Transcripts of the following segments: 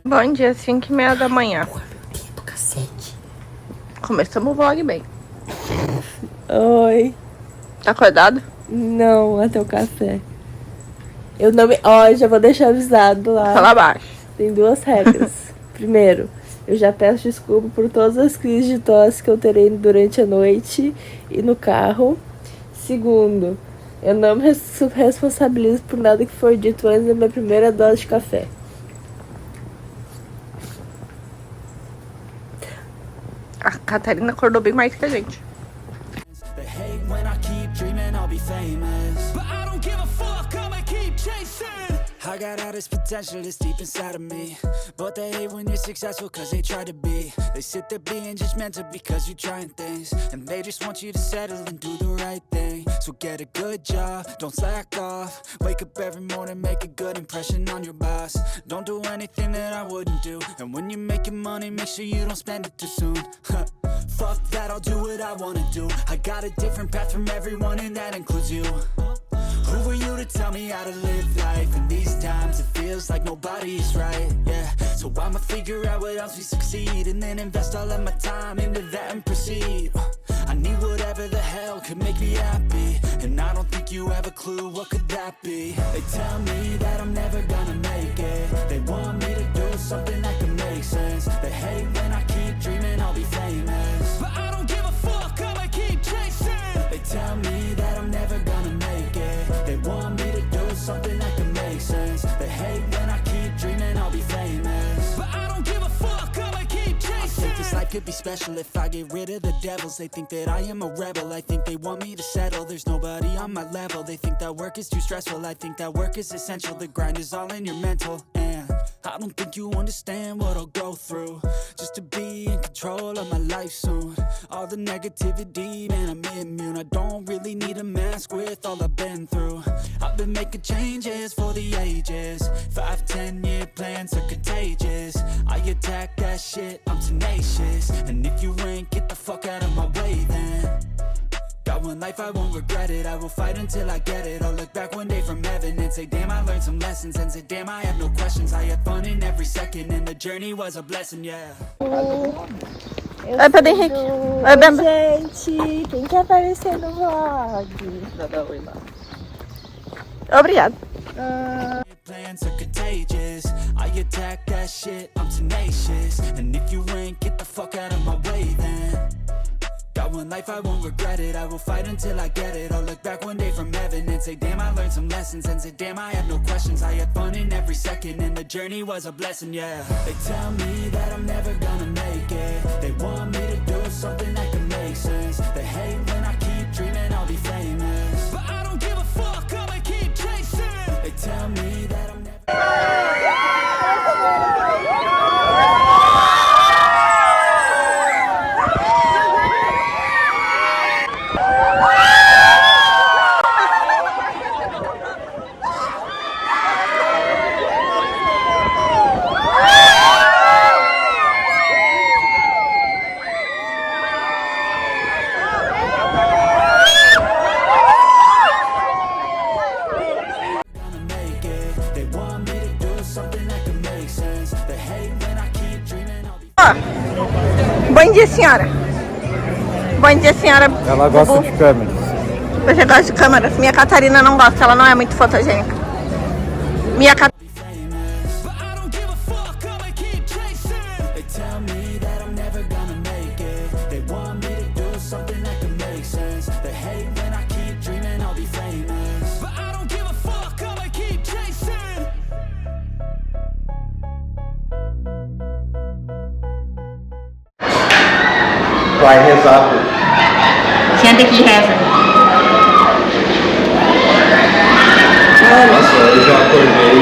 Bom dia, 5h30 da manhã. Do cacete. Começamos o vlog bem. Oi. Tá acordado? Não, até o café. Eu não me... Ó, já vou deixar avisado lá. Fala abaixo. Tem duas regras. Primeiro, eu já peço desculpa por todas as crises de tosse que eu terei durante a noite e no carro. Segundo, eu não me responsabilizo por nada que for dito antes da minha primeira dose de café. A Catarina acordou bem mais que a gente. I got all this potential that's deep inside of me, but they hate when you're successful cause they try to be. They sit there being judgmental because you're trying things, and they just want you to settle and do the right thing. So get a good job, don't slack off. Wake up every morning, make a good impression on your boss. Don't do anything that I wouldn't do, and when you're making money, make sure you don't spend it too soon. Fuck that, I'll do what I wanna do. I got a different path from everyone and that includes you. Who are you to tell me how to live life? In these times it feels like nobody is right, yeah. So I'ma figure out what else we succeed, and then invest all of my time into that and proceed. I need whatever the hell could make me happy, and I don't think you have a clue what could that be. They tell me that I'm never gonna make it. They want me to do something that can make sense. They hate when I keep dreaming I'll be famous, but I don't give a fuck, I'ma keep chasing. They tell me that I'm never gonna make it. They want me to do something that can make sense. They hate when I keep dreaming I'll be famous, but I don't give a fuck, I'ma keep chasing. I think this life could be special if I get rid of the devils. They think that I am a rebel, I think they want me to settle. There's nobody on my level, they think that work is too stressful. I think that work is essential, the grind is all in your mental. And I don't think you understand what I'll go through just to be in control of my life soon. All the negativity, man, I'm immune. I don't really need a mask with all I've been through. I've been making changes for the ages. 5-10 year plans are contagious. I attack that shit, I'm tenacious. And if you ain't, get the fuck out of my way then. Got one life, I won't regret it. I will fight until I get it. I'll look back one day from heaven and say, damn, I learned some lessons. And say, damn, I have no questions. I had fun in every second, and the journey was a blessing, yeah. Oi, Pedro Henrique. Oi, Bemba. Gente, quem quer aparecer no vlog? Obrigada. Plans are contagious. I attack that shit, I'm tenacious. And if you ain't, get the fuck out of my way then. Got one life, I won't regret it. I will fight until I get it. I'll look back one day from heaven and say, damn, I learned some lessons. And say, damn, I have no questions. I had fun in every second, and the journey was a blessing, yeah. They tell me that I'm never gonna make it. They want me to do something that can make sense. They hate when I keep dreaming I'll be famous, but I don't give a fuck, I'ma keep chasing. They tell me that I'm never... Bom dia, senhora. Bom dia, senhora. Ela gosta de câmeras. Você gosta de câmeras? Minha Catarina não gosta, ela não é muito fotogênica. Minha Catarina. Vai rezar. Senta aqui e reza. Nossa, eu já acordei.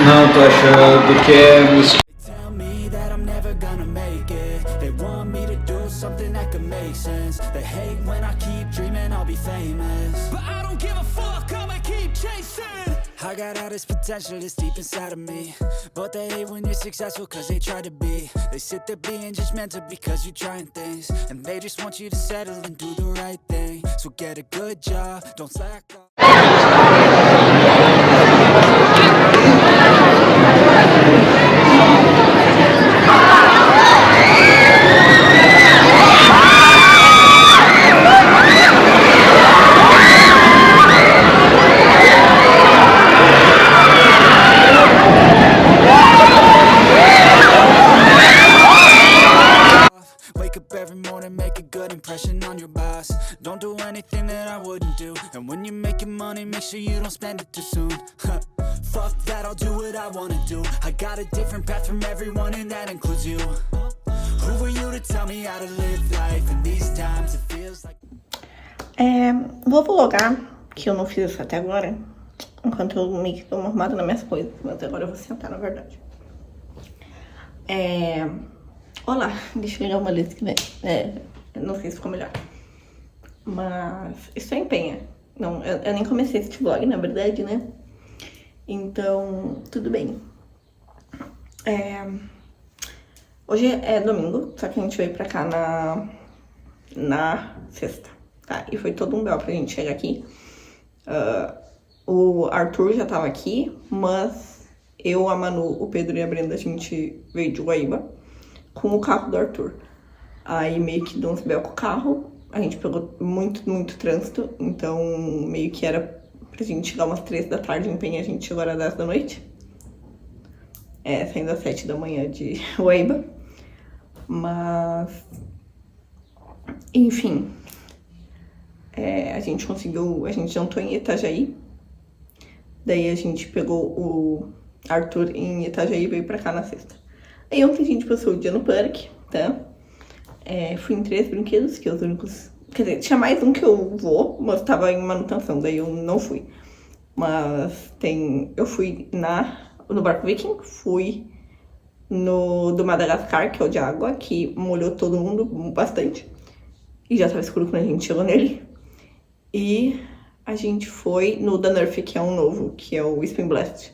Não, tô achando que é música. I got all this potential that's deep inside of me, but they hate when you're successful cause they try to be. They sit there being judgmental because you're trying things, and they just want you to settle and do the right thing. So get a good job, don't slack off. Wake up every morning, make a good impression on your boss. Don't do anything that I wouldn't do. And when you're making money, make sure you don't spend it too soon. Fuck that, I'll do what I wanna do. I got a different path from everyone, and that includes you. Who are you to tell me how to live life? In these times it feels like... Vou vlogar, que eu não fiz isso até agora, enquanto eu meio que tô arrumada nas minhas coisas, mas agora eu vou sentar, na verdade. Olá, deixa eu ligar uma luz que vem. Não sei se ficou melhor. Mas estou em penha. Não, eu nem comecei esse vlog, na verdade, né? Então, tudo bem. Hoje é domingo, só que a gente veio pra cá na sexta, tá? E foi todo um belo pra gente chegar aqui. O Arthur já tava aqui, mas eu, a Manu, o Pedro e a Brenda, a gente veio de Guaíba com o carro do Arthur. Aí meio que deu uns bel com o carro, a gente pegou muito trânsito, então meio que era pra gente chegar umas 3 da tarde em Penha, a gente chegou às 10 da noite. Saindo às 7 da manhã de Guaíba. Mas, enfim, a gente jantou em Itajaí. Daí a gente pegou o Arthur em Itajaí e veio pra cá na sexta. Aí ontem a gente passou o dia no parque, tá? Fui em 3 brinquedos, que é os únicos... Quer dizer, tinha mais um que eu vou, mas tava em manutenção, daí eu não fui. Mas eu fui no barco Viking, fui no do Madagascar, que é o de água, que molhou todo mundo bastante. E já tava escuro quando a gente chegou nele. E a gente foi no da Nerf, que é um novo, que é o Spin Blast.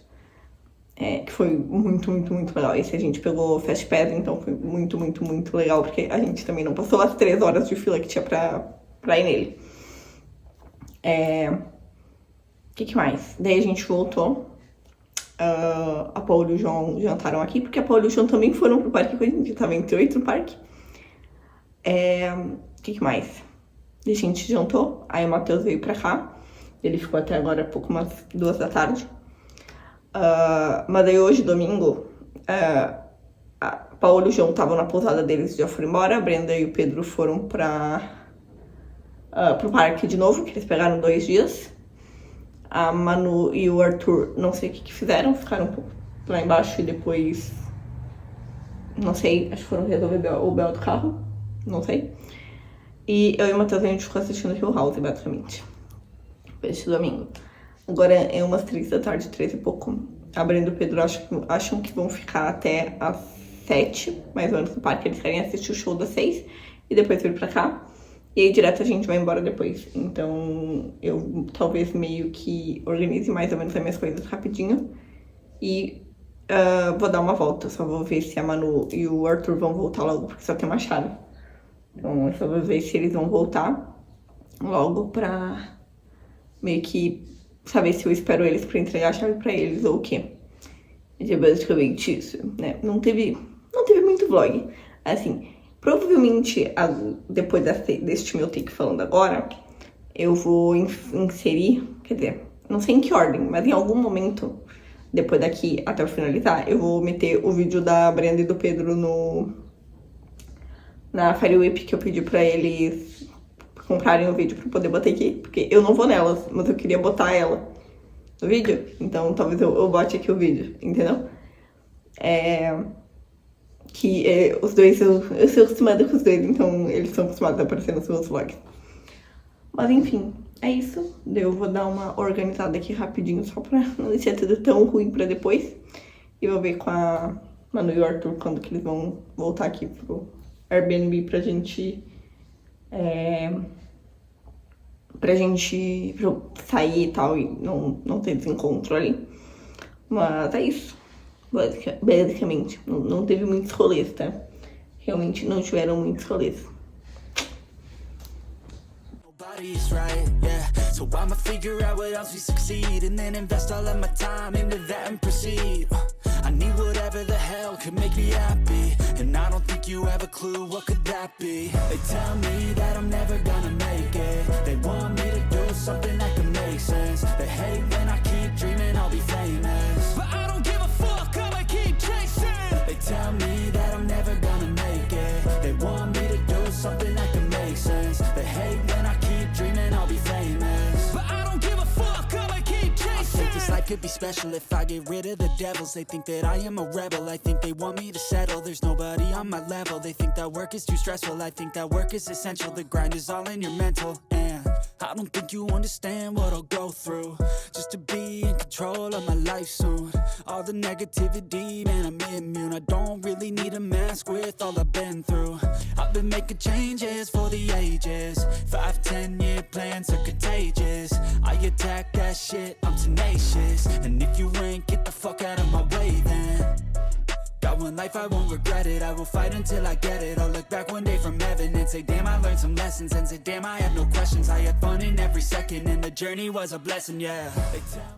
Que foi muito legal. Esse a gente pegou Fast Pass, então foi muito legal, porque a gente também não passou as 3 horas de fila que tinha pra ir nele. Que mais? Daí a gente voltou. A Paula e o João jantaram aqui, porque a Paula e o João também foram pro parque, a gente tava entre 8 no parque. Que mais? A gente jantou, aí o Matheus veio pra cá. Ele ficou até agora pouco umas 2 da tarde. Mas daí hoje, domingo, a Paola e o João estavam na pousada deles, já foram embora. A Brenda e o Pedro foram pro parque de novo, que eles pegaram 2 dias. A Manu e o Arthur, não sei o que fizeram, ficaram um pouco lá embaixo e depois, não sei, acho que foram resolver o bel do carro, não sei. E eu e o Matheus, a gente ficou assistindo Hill House, basicamente, este domingo. Agora é umas 3 da tarde, 3 e pouco. A Brenda e o Pedro acham que vão ficar até às 7, mais ou menos, no parque. Eles querem assistir o show das 6 e depois vir pra cá. E aí direto a gente vai embora depois. Então eu talvez meio que organize mais ou menos as minhas coisas rapidinho. E vou dar uma volta. Só vou ver se a Manu e o Arthur vão voltar logo, porque só tem uma chave. Então eu só vou ver se eles vão voltar logo pra meio que saber se eu espero eles pra entregar a chave pra eles ou o quê. É basicamente isso, né? Não teve muito vlog. Assim, provavelmente depois deste meu take falando agora, eu vou inserir, quer dizer, não sei em que ordem, mas em algum momento, depois daqui até eu finalizar, eu vou meter o vídeo da Brenda e do Pedro na Fire Whip, que eu pedi pra eles comprarem o vídeo pra poder botar aqui, porque eu não vou nelas, mas eu queria botar ela no vídeo, então talvez eu bote aqui o vídeo, entendeu? Os dois, eu sou acostumada com os dois, então eles são acostumados a aparecer nos meus vlogs. Mas enfim, é isso. Eu vou dar uma organizada aqui rapidinho, só pra não deixar tudo tão ruim pra depois. E vou ver com a Manu e o Arthur quando que eles vão voltar aqui pro Airbnb pra gente sair e tal, e não ter desencontro ali. Mas é isso, basicamente. Não teve muitos rolês, tá? Realmente não tiveram muitos rolês. nobody is right, yeah. So I'ma figure out what else we succeed, and then invest all of my time into that and proceed. I need whatever the hell could make me happy, and I don't think you have a clue what could that be. They tell me that I'm never gonna make it. They want me to do something that can make sense. They hate when I keep dreaming I'll be famous, but I don't give a fuck, I'ma keep chasing. They tell me that I'm never gonna make it. They want me to do something that can make sense. They hate when I keep dreaming I'll be famous, but I don't give a fuck, I'ma keep chasing. I think this life could be special if I get rid of the devils. They think that I am a rebel, I think they want me to settle. There's nobody on my level. They think that work is too stressful, I think that work is essential. The grind is all in your mental, and I don't think you understand what I'll go through just to be in control of my life soon. All the negativity, man, I'm immune. I don't really need a mask with all I've been through. I've been making changes for the ages. 5-10 year plans are contagious. I attack that shit, I'm tenacious. And if you ain't, get the fuck out of my way then. Got one life, I won't regret it. I will fight until I get it. I'll look back one day from heaven and say, damn, I learned some lessons. And say, damn, I have no questions. I had fun in every second, and the journey was a blessing, yeah. They tell